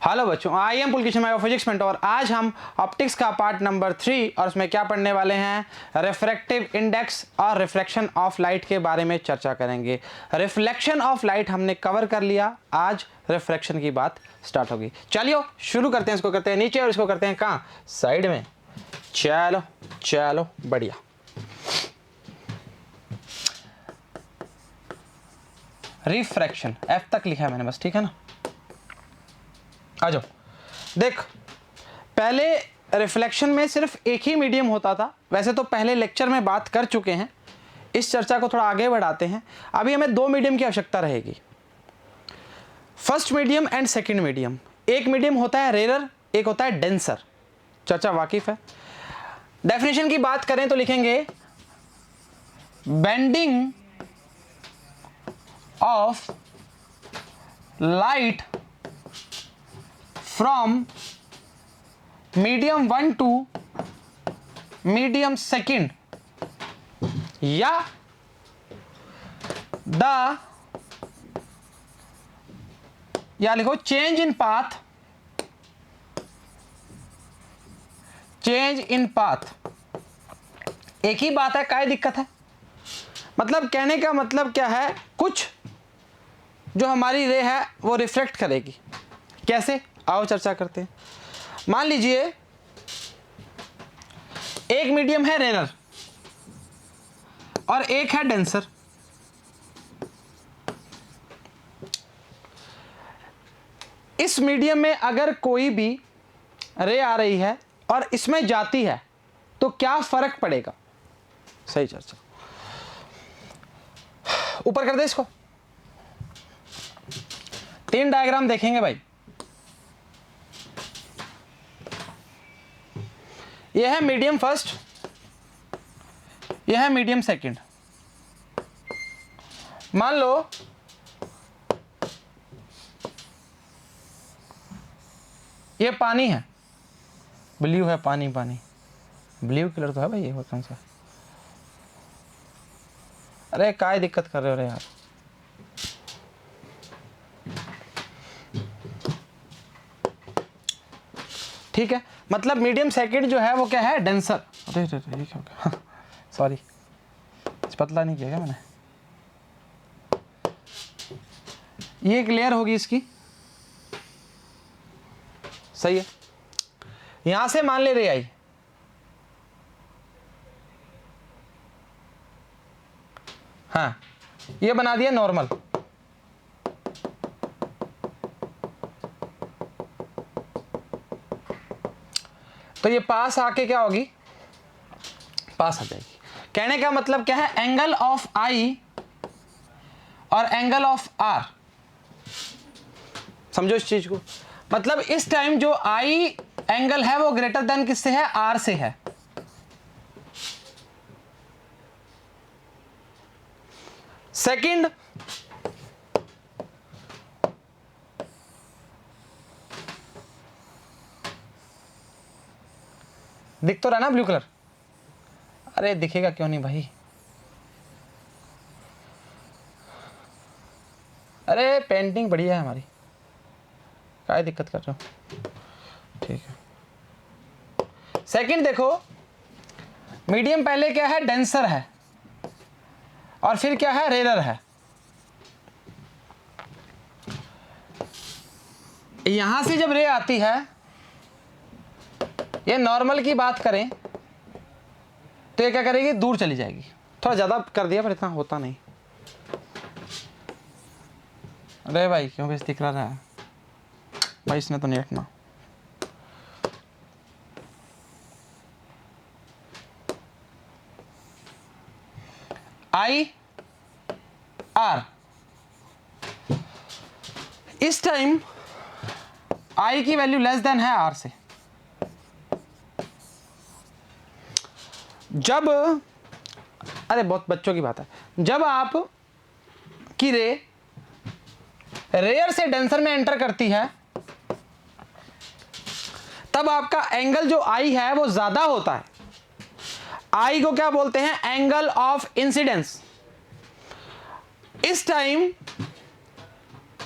Hello बच्चों, I'm Pulkishan my physics mentor. आज हम ऑप्टिक्स का पार्ट नंबर 3 और उसमें क्या पढ़ने वाले हैं, रिफ्रैक्टिव इंडेक्स और रिफ्लेक्शन ऑफ लाइट के बारे में चर्चा करेंगे। रिफ्लेक्शन ऑफ लाइट हमने कवर कर लिया, आज रिफ्रैक्शन की बात स्टार्ट होगी। चलिए शुरू करते हैं। इसको करते हैं नीचे और इसको करते हैं कहाँ, साइड में। चलो चलो बढ़िया। रिफ्रैक्शन एफ तक लिखा है मैंने बस, ठीक है ना। आ जाओ, देख पहले रिफ्लेक्शन में सिर्फ एक ही मीडियम होता था। वैसे तो पहले लेक्चर में बात कर चुके हैं, इस चर्चा को थोड़ा आगे बढ़ाते हैं। अभी हमें दो मीडियम की आवश्यकता रहेगी, first medium and second medium. एक मीडियम होता है रेयर, एक होता है डेंसर। चर्चा वाकिफ है। डेफिनेशन की बात करें तो लिखेंगे bending of light from medium 1 to medium second या लिखो change in path, change in path. एक ही बात है, क्या दिक्कत है? मतलब कहने का मतलब क्या है, कुछ जो हमारी रे है वो रिफ्लेक्ट करेगी। कैसे, आओ चर्चा करते हैं। मान लीजिए एक मीडियम है रेयर और एक है डेंसर। इस मीडियम में अगर कोई भी रे आ रही है और इसमें जाती है तो क्या फर्क पड़ेगा? सही चर्चा। ऊपर कर दे इसको। तीन डायग्राम देखेंगे भाई। यह है मीडियम फर्स्ट, यह है मीडियम सेकंड। मान लो ये पानी है, ब्लू है, पानी पानी ब्लू कलर तो है भाई, ये कौन सा? अरे काय दिक्कत कर रहे हो रे यार। ठीक है, मतलब मीडियम सेकंड जो है वो क्या है, डेंसर। अरे ये क्या हो गया, सॉरी पतला नहीं किया क्या मैंने। ये एक लेयर होगी इसकी, सही है। यहां से मान ले रे आई, हाँ ये बना दिया नॉर्मल। तो ये पास आके क्या होगी, पास आ जाएगी। कहने का मतलब क्या है, एंगल ऑफ आई और एंगल ऑफ आर। समझो इस चीज को। मतलब इस टाइम जो आई एंगल है वो ग्रेटर देन किससे है, आर से है। सेकंड दिख तो रहा ना ब्लू कलर? अरे दिखेगा क्यों नहीं भाई? अरे पेंटिंग बढ़िया है हमारी, क्या दिक्कत कर रहे हो? ठीक है। सेकंड देखो, मीडियम पहले क्या है, डेंसर है, और फिर क्या है, रेयर है। यहां से जब रे आती है, ये नॉर्मल की बात करें तो ये क्या करेगी, दूर चली जाएगी। थोड़ा ज़्यादा कर दिया पर इतना होता नहीं। अरे भाई क्यों बेस दिख रहा है भाई, इसने तो नहीं हटना। आई आर, इस टाइम आई की वैल्यू लेस देन है आर से। जब, अरे बहुत बच्चों की बात है, जब आप की रे रेयर से डेंसर में एंटर करती है तब आपका एंगल जो आई है वो ज्यादा होता है। आई को क्या बोलते हैं, एंगल ऑफ इंसिडेंस। इस टाइम,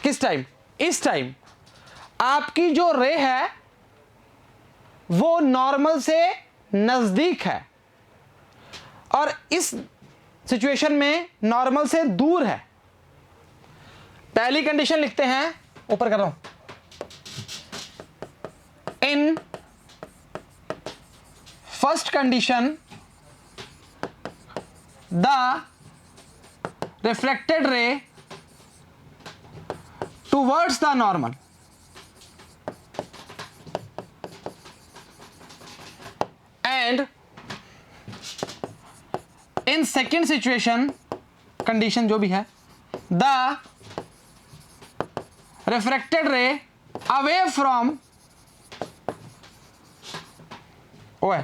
किस टाइम, इस टाइम आपकी जो रे है वो नॉर्मल से नजदीक है और इस सिचुएशन में नॉर्मल से दूर है। पहली कंडीशन लिखते हैं, ऊपर कर रहा हूं, in first condition the reflected ray towards the normal and in second situation, condition जो भी है, the reflected ray away from ओए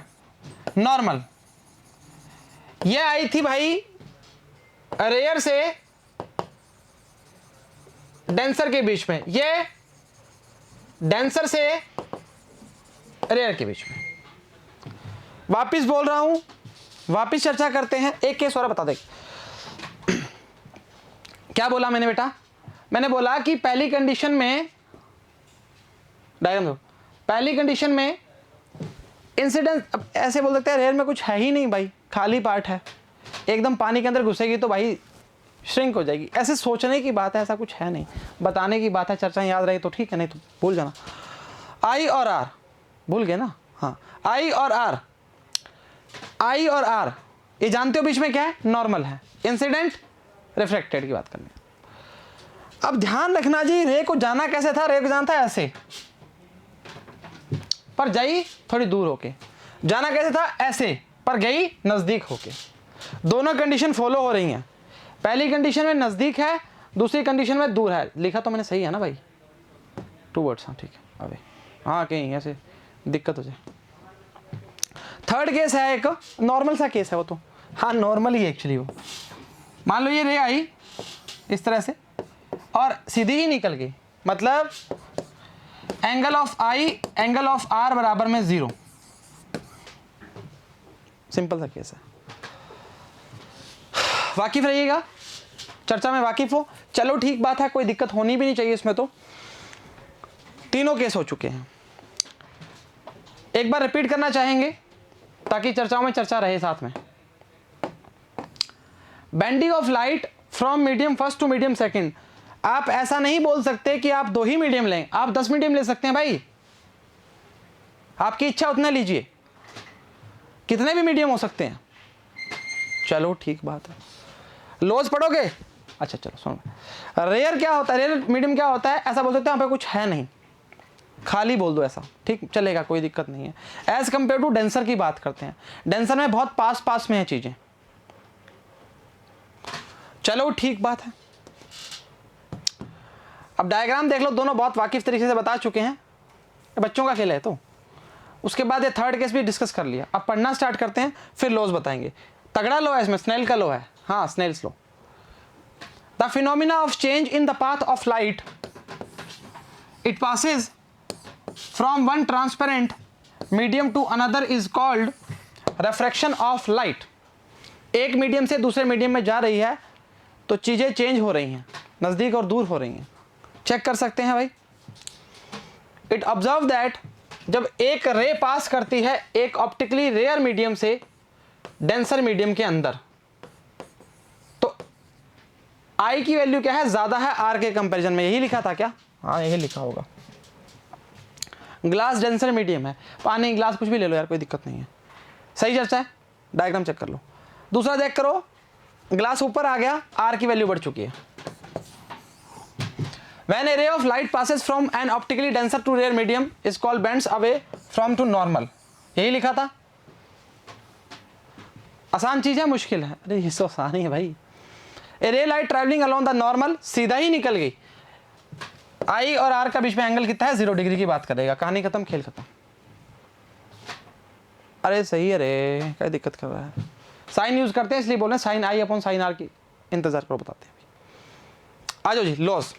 नॉर्मल। ये आई थी भाई रेयर से डेंसर के बीच में, ये डेंसर से रेयर के बीच में। वापिस बोल रहा हूं, वापिस चर्चा करते हैं। एक केस और बता दे। क्या बोला मैंने बेटा? मैंने बोला कि पहली कंडीशन में, डायग्राम दो, पहली कंडीशन में इंसिडेंस, अब ऐसे बोल सकते हैं रेयर में कुछ है ही नहीं भाई, खाली पार्ट है, एकदम पानी के अंदर घुसेगी तो भाई श्रिंक हो जाएगी। ऐसे सोचने की बात है, ऐसा कुछ है नहीं, बताने की बात है। चर्चा याद रही तो ठीक है, नहीं तो भूल जाना। आई और आर भूल गए ना? हाँ, आई और आर, आई और आर ये जानते हो बीच में क्या है? नॉर्मल है। इंसिडेंट रिफ्लेक्टेड की बात करनी है। अब ध्यान रखना जी, रे को जाना कैसे था? रे को जाना था ऐसे, पर गई थोड़ी दूर होके। जाना कैसे था? ऐसे, पर गई नजदीक होके। दोनों कंडीशन फॉलो हो रही हैं। पहली कंडीशन में नजदीक है, दूसरी कंडीशन में दूर है। लिखा तो मैंने सही है ना भाई? टू वर्ड्स, हाँ ठीक है। अबे हाँ, कहीं ऐसे दिक्कत हो जाए। थर्ड केस है, एक नॉर्मल सा केस है वो तो, हाँ नॉर्मल ही एक्चुअली वो। मान लो ये रे आई इस तरह से और सीधी ही निकल गई, मतलब angle of I angle of R बराबर में 0। सिंपल सा केस है। वाकिफ रहिएगा, चर्चा में वाकिफ हो। चलो ठीक बात है, कोई दिक्कत होनी भी नहीं चाहिए इसमें। तो तीनों केस हो चुके हैं। एक बार रिपीट करना चाहेंगे ताकि चर्चाओं में चर्चा रहे साथ में। Bending of light from medium first to medium second. आप ऐसा नहीं बोल सकते कि आप 2 ही मीडियम लें, आप 10 मीडियम ले सकते हैं भाई, आपकी इच्छा उतना लीजिए, कितने भी मीडियम हो सकते हैं। चलो ठीक बात है। लॉज पढ़ोगे? अच्छा चलो सुनो। रेयर क्या होता है, रेयर मीडियम क्या होता है? ऐसा बोल सकते हैं यहाँ पे कुछ है नहीं, खाली बोल दो ऐसा, ठीक चलेगा, कोई दिक्कत नहीं है। एज कंपेयर टू डेंसर की बात करते हैं, डेंसर में बहुत पास पास में है चीजें। चलो ठीक बात है। अब डायग्राम देख लो, दोनों बहुत वाकिफ तरीके से बता चुके हैं, बच्चों का खेल है। तो उसके बाद ये थर्ड केस भी डिस्कस कर लिया। अब पढ़ना स्टार्ट करते हैं, फिर लॉज बताएंगे। तगड़ा लो है इसमें, स्नेल का लो है, हाँ Snell's law. The phenomena of change in the path of light, it passes from one transparent medium to another is called refraction of light. एक मीडियम से दूसरे मीडियम में जा रही है तो चीजें चेंज हो रही हैं, नजदीक और दूर हो रही हैं। चेक कर सकते हैं भाई। इट ऑब्जर्व दैट, जब एक रे पास करती है एक ऑप्टिकली रेयर मीडियम से डेंसर मीडियम के अंदर, तो आई की वैल्यू क्या है? ज्यादा है आर के कंपैरिजन में। यही लिखा था क्या? हाँ यही लिखा होगा। ग्लास डेंसर मीडियम है, पानी ग्लास कुछ भी ले लो यार, कोई दिक्कत नहीं है। सही चर्चा है। डायग्राम चेक कर लो। दूसरा चेक करो, ग्लास ऊपर आ गया, आर की वैल्यू बढ़ चुकी है। When a ray of light passes from an optically denser to rare medium is called bends away from to normal। यही लिखा था। आसान चीज है, मुश्किल है? अरे ये तो आसान ही है भाई। A ray light traveling along the normal, सीधा ही निकल गई। आई और आर का बीच में एंगल कितना है? 0 डिग्री की बात करेगा। कहानी खत्म, खेल खत्म। अरे सही है रे, क्या दिक्कत कर रहा है? साइन यूज करते हैं इसलिए बोल रहे हैं, sine I upon sine R की। इंतजार करो, बताते हैं। आ जाओ जी, लॉस।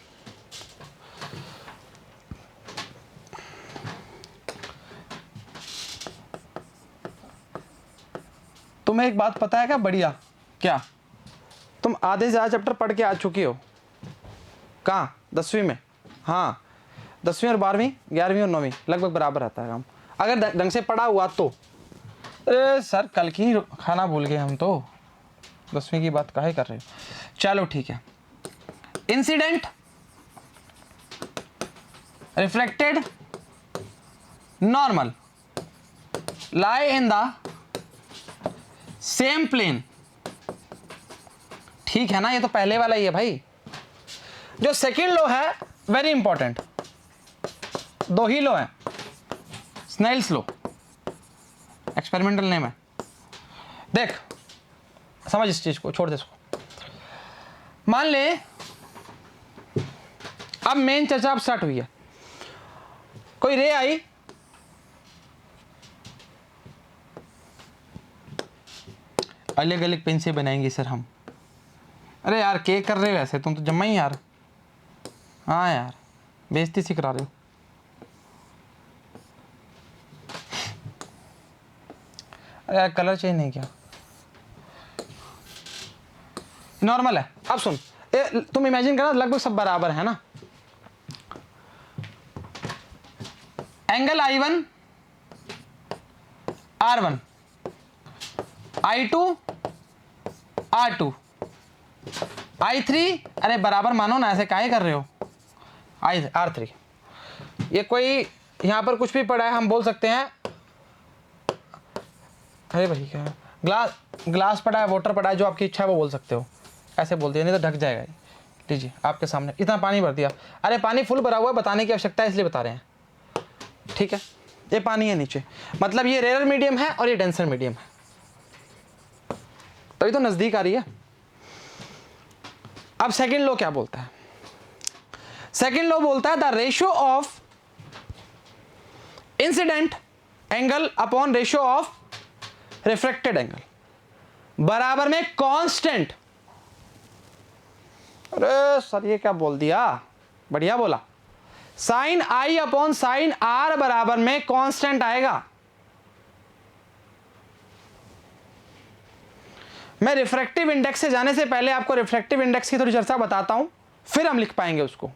तुम्हें एक बात पता है क्या? बढ़िया। क्या? तुम आधे से ज़्यादा चैप्टर पढ़ के आ चुकी हो। कहाँ? 10वीं में। हाँ, 10वीं और 12वीं, 11वीं और 9वीं लगभग बराबर आता है काम, अगर ढंग से पढ़ा हुआ तो। अरे सर कल की खाना भूल गए हम तो, 10वीं की बात काहे कर रहे हो। चलो ठीक है। Incident reflected normal lie in the same plane, ठीक है ना, ये तो पहले वाला ही है भाई। जो सेकेंड लॉ है वेरी इंपॉर्टेंट, 2 ही लॉ है, स्नेल्स लॉ, एक्सपेरिमेंटल नेम है। देख समझ इस चीज को, छोड़ दे इसको। मान ले अब मेन चर्चा अब स्टार्ट हुई है, कोई रे आई, अलग अलग पेन से बनाएंगे सर हम। अरे यार क्या कर रहे हो ऐसे, तुम तो जम्मा ही यार। हाँ यार बेइज्जती सी करा रहे हो। अरे यार कलर चेंज नहीं किया, नॉर्मल है। अब सुन, तुम इमेजिन करना लगभग सब बराबर है ना। Angle I1 R1, I2 R2, I3, अरे बराबर मानो ना, ऐसे काहे कर रहे हो, R3। ये कोई यहाँ पर कुछ भी पड़ा है हम बोल सकते हैं, अरे भाई क्या ग्लास पड़ा है, वाटर पड़ा है, जो आपकी इच्छा है वो बोल सकते हो, ऐसे बोल दिया नहीं तो ढक जाएगा ये। लीजिए आपके सामने इतना पानी भर दिया, अरे पानी फुल भरा हुआ है, बताने की आवश्यकता है इसलिए बता रहे हैं, ठीक है। ये पानी है नीचे, मतलब ये रेयर मीडियम है और ये डेंसर मीडियम है, तभी तो नजदीक आ रही है। अब सेकंड लॉ क्या बोलता है, सेकंड लॉ बोलता है the ratio of incident angle upon ratio of refracted angle बराबर में कांस्टेंट। अरे सर ये क्या बोल दिया, बढ़िया बोला। Sine I upon sine R बराबर में कांस्टेंट आएगा। मैं रिफ्रैक्टिव इंडेक्स से जाने से पहले आपको रिफ्रैक्टिव इंडेक्स की थोड़ी चर्चा बताता हूं, फिर हम लिख पाएंगे उसको।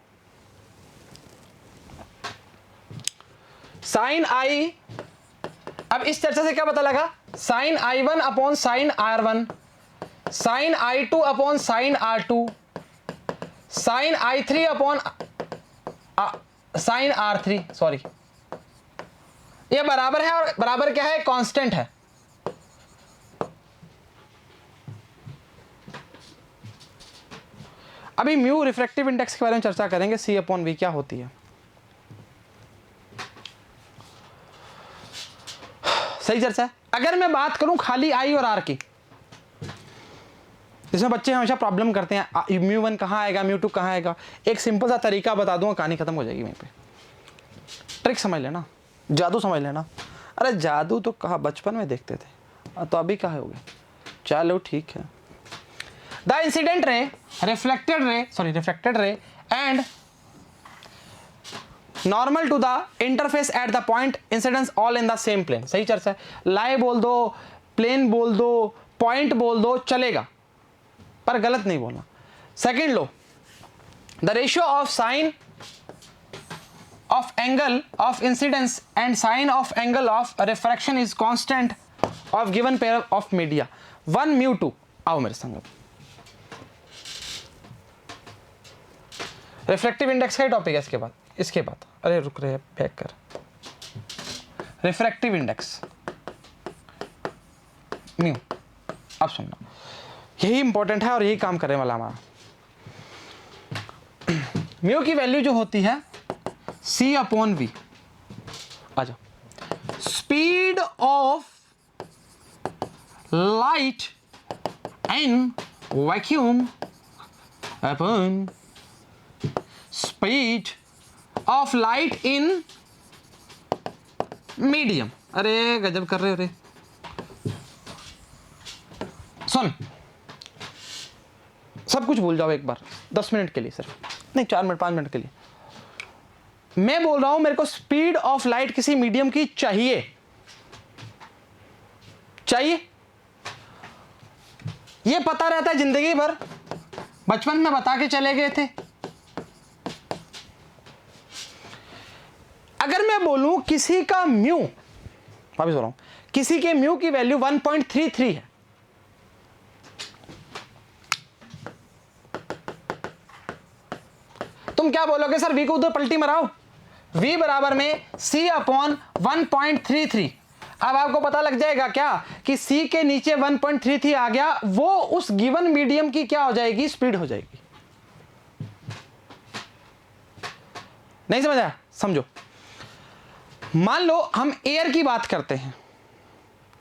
साइन आई, अब इस चर्चा से क्या पता लगा, sine I1 upon sine R1, sine I2 upon sine R2, sine I3 upon sine R3, sorry ये बराबर है, और बराबर क्या है, कांस्टेंट है। अभी म्यू रिफ्रैक्टिव इंडेक्स के बारे में चर्चा करेंगे, C अपॉन V क्या होती है। सही चर्चा है। अगर मैं बात करूं खाली I और R की, इसमें बच्चे हमेशा प्रॉब्लम करते हैं, μ1 कहाँ आएगा, μ2 कहाँ आएगा। एक सिंपल सा तरीका बता दूंगा, कहानी खत्म हो जाएगी वहीं पे। ट्रिक समझ लेना, जादू समझ लेना। अरे जादू तो कहा बचपन में देखते थे, तो अभी कहाँ हो गए। चलो ठीक है। The incident ray, reflected ray and normal to the interface at the point incidence all in the same plane. सही चर्चा है। लाई बोल दो, प्लेन बोल दो, पॉइंट बोल दो, चलेगा, पर गलत नहीं बोलना। Second law, the ratio of sine of angle of incidence and sine of angle of refraction is constant of given pair of media 1 μ2। आओ मेरे संग, रिफ्रैक्टिव इंडेक्स का टॉपिक है इसके बाद अरे रुक रहे, बैक कर। रिफ्रैक्टिव इंडेक्स म्यू, अब सुनना, यही इंपॉर्टेंट है और यही काम करने वाला हमारा। म्यू की वैल्यू जो होती है C अपॉन V। आ जाओ। Speed of light in vacuum upon speed of light in medium. अरे गजब कर रहे हो रे। सुन, सब कुछ भूल जाओ एक बार, 10 मिनट के लिए सिर्फ, नहीं 4 मिनट 5 मिनट के लिए। मैं बोल रहा हूं मेरे को स्पीड ऑफ लाइट किसी मीडियम की चाहिए, ये पता रहता है जिंदगी भर, बचपन में बता के चले गए थे। अगर मैं बोलूं किसी का म्यू, वापिस बोल रहा हूं, किसी के म्यू की वैल्यू 1.33 है, तुम क्या बोलोगे सर, v को उधर पलटी मराओ, v बराबर में c अपॉन 1.33। अब आपको पता लग जाएगा क्या कि c के नीचे 1.33 आ गया, वो उस गिवन मीडियम की क्या हो जाएगी, स्पीड हो जाएगी। नहीं समझ आया? समझो, मान लो हम एयर की बात करते हैं,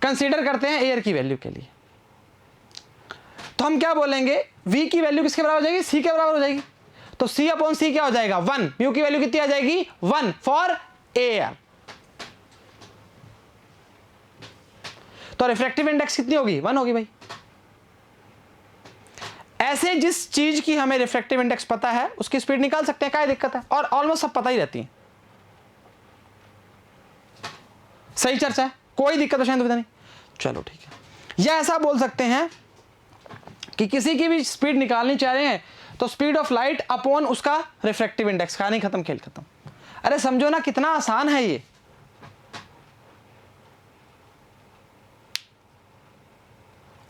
कंसीडर करते हैं एयर की वैल्यू के लिए, तो हम क्या बोलेंगे, v की वैल्यू किसके बराबर हो जाएगी, c के बराबर हो जाएगी। तो c अपॉन c क्या हो जाएगा, 1। म्यू की वैल्यू कितनी आ जाएगी, 1 फॉर एयर। तो रिफ्रैक्टिव इंडेक्स कितनी होगी, 1 होगी भाई। ऐसे जिस चीज की हमें रिफ्रैक्टिव इंडेक्स पता है उसकी स्पीड निकाल सकते हैं, क्या दिक्कत है, और ऑलमोस्ट सब पता ही रहती है। सही चर्चा है, कोई दिक्कत शायद नहीं। चलो ठीक है, या ऐसा बोल सकते हैं कि किसी की भी स्पीड निकालनी चाह रहे हैं तो स्पीड ऑफ लाइट अपॉन उसका रिफ्रैक्टिव इंडेक्स, कहानी खत्म, खेल खत्म। अरे समझो ना कितना आसान है ये।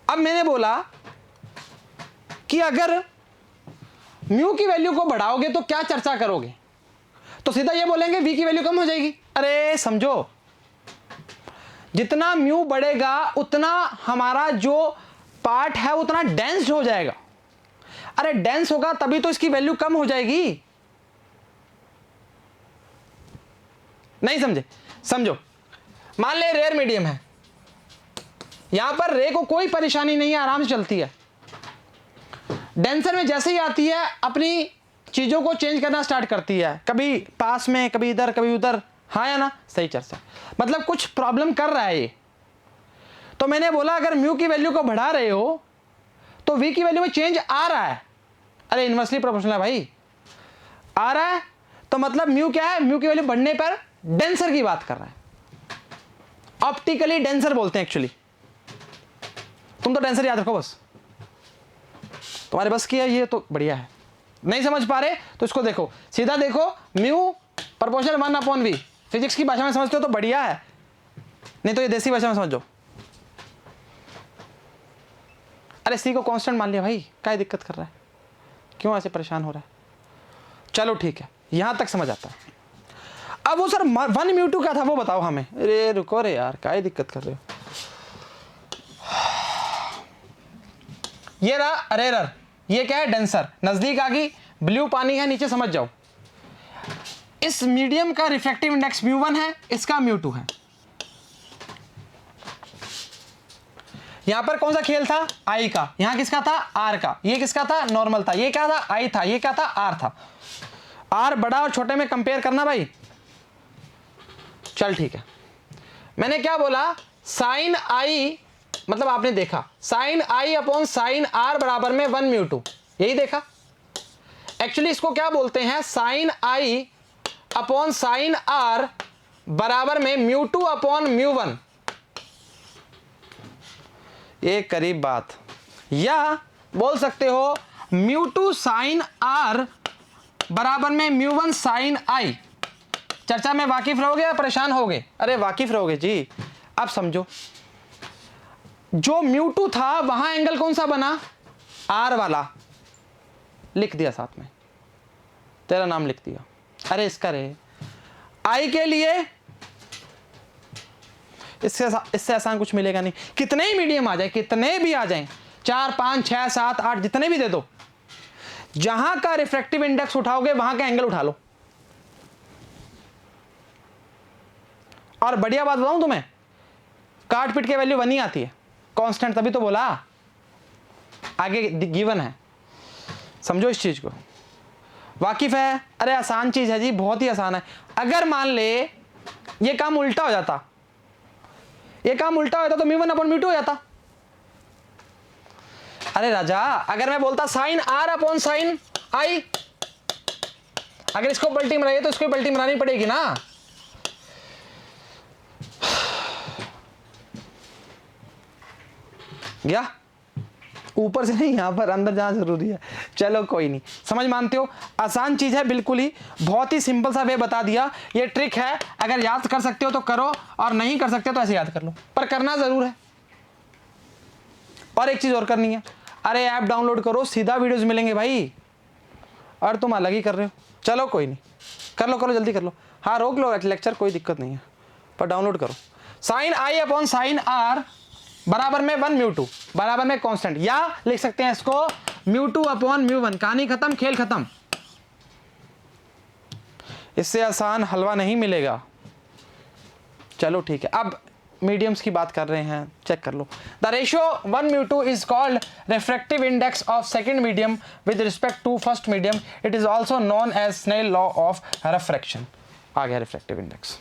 अब मैंने बोला कि अगर म्यू की वैल्यू को बढ़ाओगे तो क्या चर्चा करोगे, तो सीधा ये बोलेंगे v की वैल्यू कम हो जाएगी। अरे समझो, जितना म्यू बढ़ेगा उतना हमारा जो पार्ट है उतना डेंस हो जाएगा। अरे डेंस होगा तभी तो इसकी वैल्यू कम हो जाएगी। नहीं समझे? समझो, मान ले रेयर मीडियम है, यहां पर रे को कोई परेशानी नहीं है, आराम से चलती है। डेंसर में जैसे ही आती है अपनी चीजों को चेंज करना स्टार्ट करती है, कभी पास में, कभी इधर, कभी उधर। हाँ या ना? सही चर्चा, मतलब कुछ प्रॉब्लम कर रहा है ये। तो मैंने बोला अगर म्यू की वैल्यू को बढ़ा रहे हो तो वी की वैल्यू में चेंज आ रहा है। अरे इनवर्सली प्रोपोर्शनल है भाई, आ रहा है, तो मतलब म्यू क्या है, म्यू की वैल्यू बढ़ने पर डेंसर की बात कर रहा है। ऑप्टिकली डेंसर बोलते हैं एक्चुअली। तुम तो डेंसर याद रखो बस, तुम्हारे बस की है ये तो बढ़िया है। नहीं समझ पा रहे तो इसको देखो, सीधा देखो, mu proportional 1 upon V. Physics की भाषा में समझते हो तो बढ़िया है, नहीं तो ये देसी भाषा में समझो। अरे सी को कांस्टेंट मान लिया भाई, क्या दिक्कत कर रहा है, क्यों ऐसे परेशान हो रहा है? चलो ठीक है, यहां तक समझ आता है। अब वो सर 1 म्यू 2 क्या था वो बताओ हमें। अरे रुको रे यार, क्या दिक्कत कर रहे हो। ये रहा अरेरर, ये क्या है, डेंसर। नजदीक आ गई, ब्लू पानी है, नीचे समझ जाओ। इस मीडियम का रिफ्रैक्टिव इंडेक्स μ1 है, इसका μ2 है। यहां पर कौन सा खेल था, आई का, यहां किसका था, आर का, ये किसका था, नॉर्मल था, ये क्या था, आई था, ये क्या था, आर था। आर बड़ा और छोटे में कंपेयर करना भाई। चल ठीक है, मैंने क्या बोला, साइन आई, मतलब आपने देखा sine I upon sine R बराबर में 1 म्यू 2, यही देखा। एक्चुअली इसको क्या बोलते हैं, sine I upon sine R बराबर में म्यू 2 अपॉन म्यू 1। ये करीब बात, या बोल सकते हो म्यू 2 साइन आर बराबर में म्यू 1 साइन आई। चर्चा में वाकिफ रहोगे या परेशान होगे? अरे वाकिफ रहोगे जी। अब समझो, जो म्यू 2 था वहां एंगल कौन सा बना, आर वाला, लिख दिया साथ में, तेरा नाम लिख दिया। अरे इसका रे आई के लिए इससे आसान कुछ मिलेगा नहीं। कितने ही मीडियम आ जाए, कितने भी आ जाएं, 4 5 6 7 8 जितने भी दे दो, जहां का रिफ्रैक्टिव इंडेक्स उठाओगे वहां का एंगल उठा लो। और बढ़िया बात बताऊं तुम्हें, काट पीट के वैल्यू 1 ही आती है, कांस्टेंट, तभी तो बोला आगे गिवन है। समझो इस चीज को, वाकिफ है? अरे आसान चीज है जी, बहुत ही आसान है। अगर मान ले ये काम उल्टा हो जाता, ये काम उल्टा होता तो म्यू 1 अपॉन म्यू 2 हो जाता। अरे राजा, अगर मैं बोलता साइन आर अपॉन साइन आई, अगर इसको पलटी मराइए तो इसको पलटी मरानी पड़ेगी ना। गया ऊपर से नहीं, यहाँ पर अंदर जाना जरूरी है। चलो कोई नहीं, समझ मानते हो, आसान चीज़ है बिल्कुल ही, बहुत ही सिंपल सा वे बता दिया। ये ट्रिक है, अगर याद कर सकते हो तो करो, और नहीं कर सकते तो ऐसे याद कर लो, पर करना ज़रूर है। और एक चीज़ और करनी है, अरे ऐप डाउनलोड करो, सीधा वीडियोज़ मिलेंगे भाई, और तुम अलग ही कर रहे हो। चलो कोई नहीं, कर लो जल्दी कर लो। हाँ रोक लो लेक्चर, कोई दिक्कत नहीं है, पर डाउनलोड करो। Sine I upon sine R बराबर में 1 म्यू 2 बराबर में कांस्टेंट, या लिख सकते हैं इसको म्यू 2 अपॉन म्यू 1। कहानी खत्म, खेल खत्म, इससे आसान हलवा नहीं मिलेगा। चलो ठीक है, अब मीडियम्स की बात कर रहे हैं, चेक कर लो। The ratio 1 mu 2 is called refractive index of second medium with respect to first medium. It is also known as Snell law of refraction. आ गया रिफ्रैक्टिव इंडेक्स।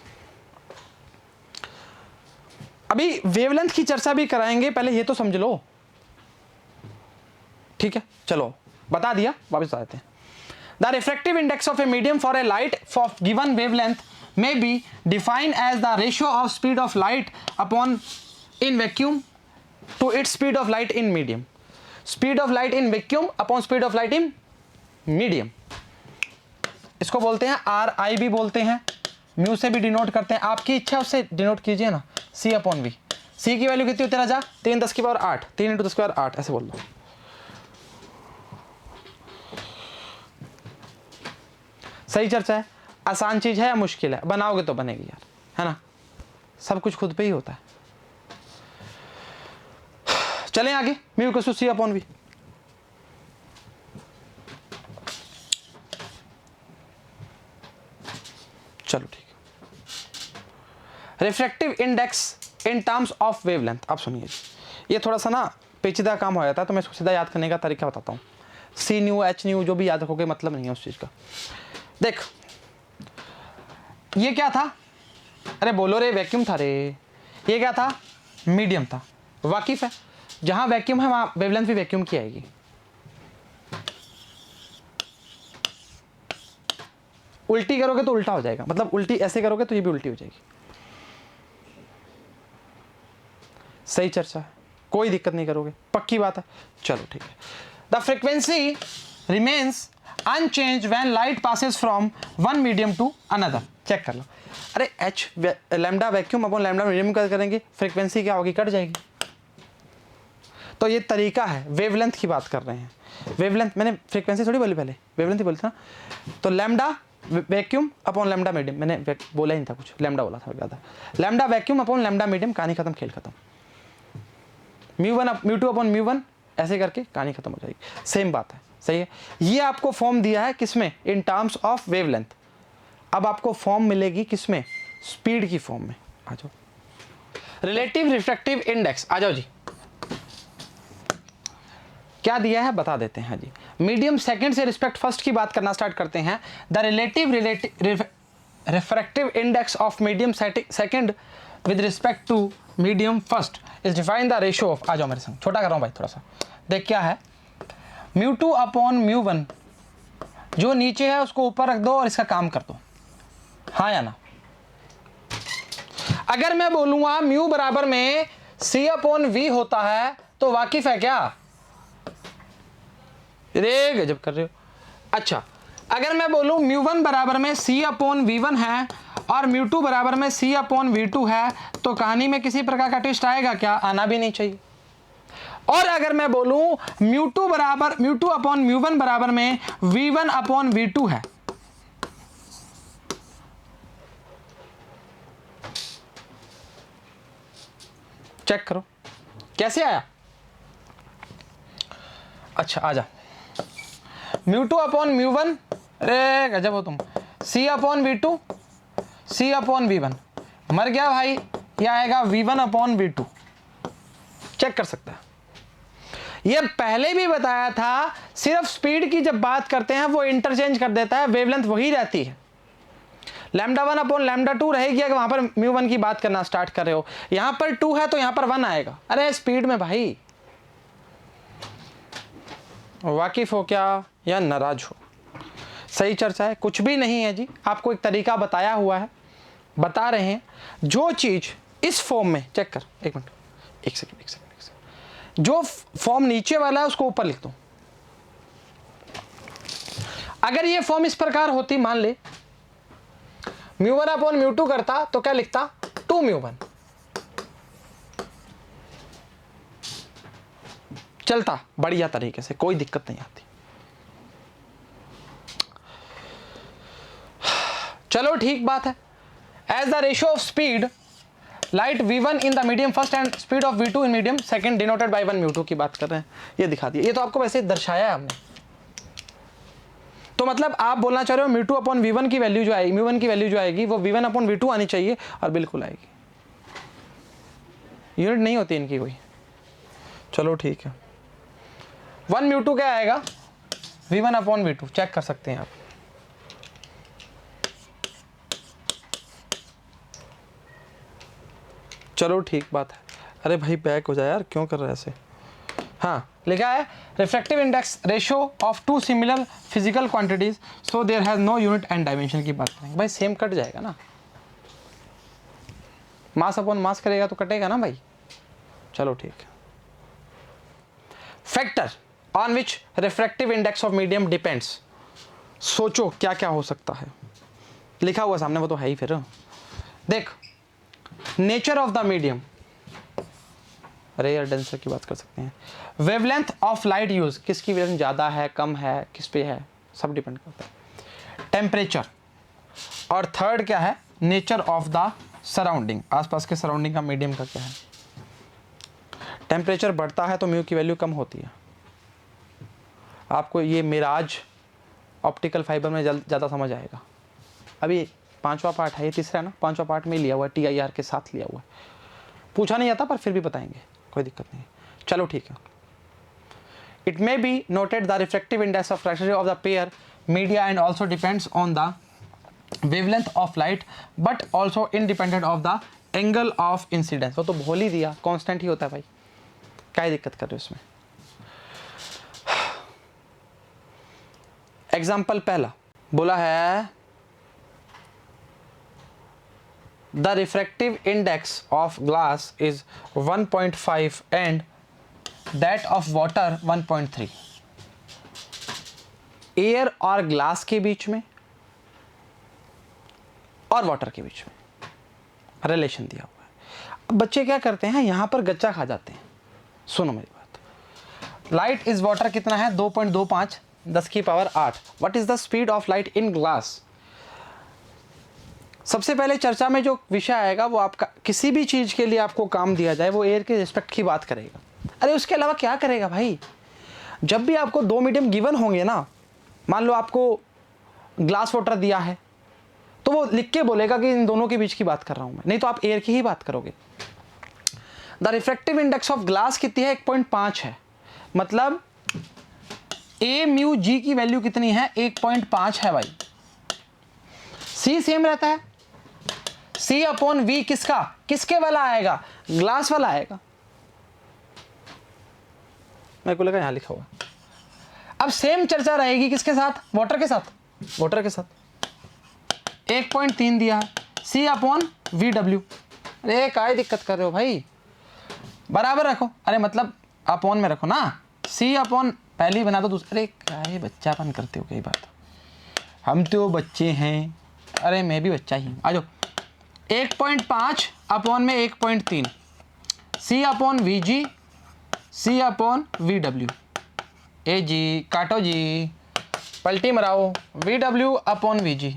अभी वेवलेंथ की चर्चा भी कराएंगे, पहले ये तो समझ लो, ठीक है। चलो बता दिया, वापस आ जाते हैं। The refractive index of a medium for a light of given wavelength may be defined as the ratio of speed of light upon in vacuum to its speed of light in medium. Speed of light in vacuum upon speed of light in medium. इसको बोलते हैं RI भी बोलते हैं, mu से भी denote करते हैं, आपकी इच्छा उससे डिनोट कीजिए ना। C अपॉन V, C की वैल्यू कितनी होती है राजा? 3 10 की पावर 8, 3 इंटू 10 की पावर 8, ऐसे बोल दो। सही चर्चा है, आसान चीज है या मुश्किल है? बनाओगे तो बनेगी यार, है ना, सब कुछ खुद पे ही होता है। चलें आगे, mu equal to C upon V। चलो ठीक है, refractive index in terms of wavelength. अब सुनिए, ये थोड़ा सा ना पेचीदा काम हो जाता है, तो मैं इसको सीधा याद करने का तरीका बताता हूँ। C न्यू H न्यू जो भी याद रखोगे मतलब नहीं है उस चीज का। देख ये क्या था, अरे बोलो रे, वैक्यूम था रे। ये क्या था? मीडियम था। वाकिफ है, जहां वैक्यूम है वहां वेवलेंथ भी वैक्यूम की आएगी। उल्टी करोगे तो उल्टा हो जाएगा, मतलब उल्टी ऐसे करोगे तो ये भी उल्टी हो जाएगी। सही चर्चा है, कोई दिक्कत नहीं करोगे, पक्की बात है। चलो ठीक है। The frequency remains unchange when light passes from one medium to another. Check कर लो, अरे h lambda vacuum upon lambda medium क्या करेंगे, फ्रीक्वेंसी क्या होगी, कट जाएगी। तो ये तरीका है, वेवलेंथ की बात कर रहे हैं। वेवलेंथ, मैंने फ्रीक्वेंसी थोड़ी बोली पहले, वेवलेंथ ही बोली थी ना। तो lambda vacuum upon lambda medium, मैंने बोला ही नहीं था कुछ, लैम्डा बोला था ज़्यादा। Lambda vacuum upon lambda medium, कहानी खत्म, खेल खत्म। म्यू 1 म्यू 2 अपॉन म्यू 1 ऐसे करके कहानी खत्म हो जाएगी। सेम बात है, सही है। ये आपको फॉर्म दिया है किसमें, इन टर्म्स ऑफ वेवलेंथ। अब आपको फॉर्म मिलेगी किसमें, स्पीड की फॉर्म में। आ जाओ, रिलेटिव रिफ्रैक्टिव इंडेक्स, आ जाओ जी। क्या दिया है बता देते हैं जी। मीडियम सेकंड से रिस्पेक्ट फर्स्ट की बात करना स्टार्ट करते हैं। The relative refractive index of medium second with respect to medium first is define the ratio of, आ जाओ मेरे संग, छोटा कर रहा हूं भाई थोड़ा सा। देख क्या है, म्यू 2 अपॉन म्यू 1, जो नीचे है उसको ऊपर रख दो और इसका काम कर दो, हाँ या ना। अगर मैं बोलूंगा म्यू बराबर में C अपॉन V होता है तो वाकिफ है क्या? रे गजब कर रहे हो। अच्छा, अगर मैं बोलूं म्यू 1 बराबर में C अपॉन V1 है और म्यू 2 बराबर में C अपॉन V2 है, तो कहानी में किसी प्रकार का ट्विस्ट आएगा क्या? आना भी नहीं चाहिए। और अगर मैं बोलूं म्यू 2 अपॉन म्यू 1 बराबर में V1 अपॉन V2 है, चेक करो कैसे आया। अच्छा आ जा, म्यू 2 अपॉन म्यू 1, अरे गजब हो तुम, C upon V2, C upon V1, मर गया भाई, यह आएगा V1 अपॉन V2। चेक कर सकता है, ये पहले भी बताया था, सिर्फ स्पीड की जब बात करते हैं वो इंटरचेंज कर देता है, वेवलेंथ वही रहती है। लैम्डा 1 अपॉन लैम्डा 2 रहेगी अगर वहां पर म्यू 1 की बात करना स्टार्ट कर रहे हो, यहां पर 2 है तो यहां पर 1 आएगा। अरे स्पीड में भाई वाकिफ हो क्या या नाराज हो? सही चर्चा है, कुछ भी नहीं है जी, आपको एक तरीका बताया हुआ है, बता रहे हैं। जो चीज इस फॉर्म में, चेक कर, एक मिनट, एक सेकंड, जो फॉर्म नीचे वाला है उसको ऊपर लिख दो। अगर ये फॉर्म इस प्रकार होती, मान ले μ1 अपॉन μ2 करता तो क्या लिखता, 2μ1, चलता बढ़िया तरीके से, कोई दिक्कत नहीं आती। चलो ठीक बात है। As the ratio of speed light v1 in the medium first and speed of v2 in medium second denoted by 1 μ2 की बात कर रहे हैं, ये दिखा दिया। ये तो आपको वैसे दर्शाया है हमने। तो मतलब आप बोलना चाह रहे हो μ2 अपॉन v1 की वैल्यू जो आएगी, μ1 की वैल्यू जो आएगी वो v1 अपॉन v2 आनी चाहिए, और बिल्कुल आएगी। यूनिट नहीं होती इनकी कोई। चलो ठीक है, 1 μ2 क्या आएगा, v1 अपॉन v2, चेक कर सकते हैं आप। चलो ठीक बात है। अरे भाई बैक हो जाए यार, क्यों कर रहे हैं ऐसे। हाँ लिखा है refractive index ratio of two similar physical quantities so there has no unit and dimension की बात करेंगे। भाई सेम कट जाएगा ना, मास अपॉन मास करेगा तो कटेगा ना भाई। चलो ठीक है। Factor on which refractive index of medium depends, सोचो क्या क्या हो सकता है। लिखा हुआ सामने, वो तो है ही। फिर देख, नेचर ऑफ द मीडियम, अरे यार डेंसर की बात कर सकते हैं। वेवलेंथ ऑफ लाइट यूज, किसकी वेवलेंथ ज़्यादा है कम है किस पे है, सब डिपेंड करता है। टेम्परेचर, और थर्ड क्या है, नेचर ऑफ द सराउंडिंग, आसपास के सराउंडिंग का मीडियम का क्या है। टेम्परेचर बढ़ता है तो म्यू की वैल्यू कम होती है। आपको ये मिराज ऑप्टिकल फाइबर में ज़्यादा समझ आएगा। अभी 5वां पार्ट है, ये तीसरा है ना, 5वां पार्ट में लिया हुआ है, TIR के साथ लिया हुआ है। पूछा नहीं जाता पर फिर भी बताएंगे, कोई दिक्कत नहीं। चलो ठीक है। It may be noted the refractive index of fraction of the pair media and also depends on the wavelength of light but also independent of the angle of incidence. वो तो बोल ही दिया, कांस्टेंट ही होता है भाई, क्या दिक्कत कर रहे हो इसमें। एग्जाम्पल पहला बोला है the refractive index of glass is 1.5 and that of water 1.3। Air और ग्लास के बीच में और वाटर के बीच में रिलेशन दिया हुआ है। अब बच्चे क्या करते हैं, यहां पर गच्चा खा जाते हैं। सुनो मेरी बात। लाइट इज वाटर कितना है, 2.25 10 की power 8। What is the speed of light in glass. सबसे पहले चर्चा में जो विषय आएगा वो आपका, किसी भी चीज़ के लिए आपको काम दिया जाए वो एयर के रिस्पेक्ट की बात करेगा। अरे उसके अलावा क्या करेगा भाई। जब भी आपको दो मीडियम गिवन होंगे ना, मान लो आपको ग्लास वाटर दिया है तो वो लिख के बोलेगा कि इन दोनों के बीच की बात कर रहा हूँ मैं, नहीं तो आप एयर की ही बात करोगे। The refractive index of glass कितनी है, 1.5 है। मतलब ए म्यू जी की वैल्यू कितनी है, 1.5 है भाई। सी सेम रहता है, सी अपॉन वी किसका, किसके वाला आएगा, ग्लास वाला आएगा। मेरे को लगा यहां लिखा हुआ। अब सेम चर्चा रहेगी किसके साथ, वाटर के साथ, वाटर के साथ 1.3 दिया है, सी अपॉन वी डब्ल्यू। अरे क्या दिक्कत कर रहे हो भाई, बराबर रखो। अरे मतलब अपॉन में रखो ना, सी अपॉन पहली बना दो दूसरे। क्या बच्चापन करते हो कई बार, हम तो बच्चे हैं। अरे मैं भी बच्चा ही हूँ। आ जाओ, 1.5 अपॉन में 1.3, C upon V G, C upon V W. ए जी काटो जी, पलटी मराओ, V W upon V G.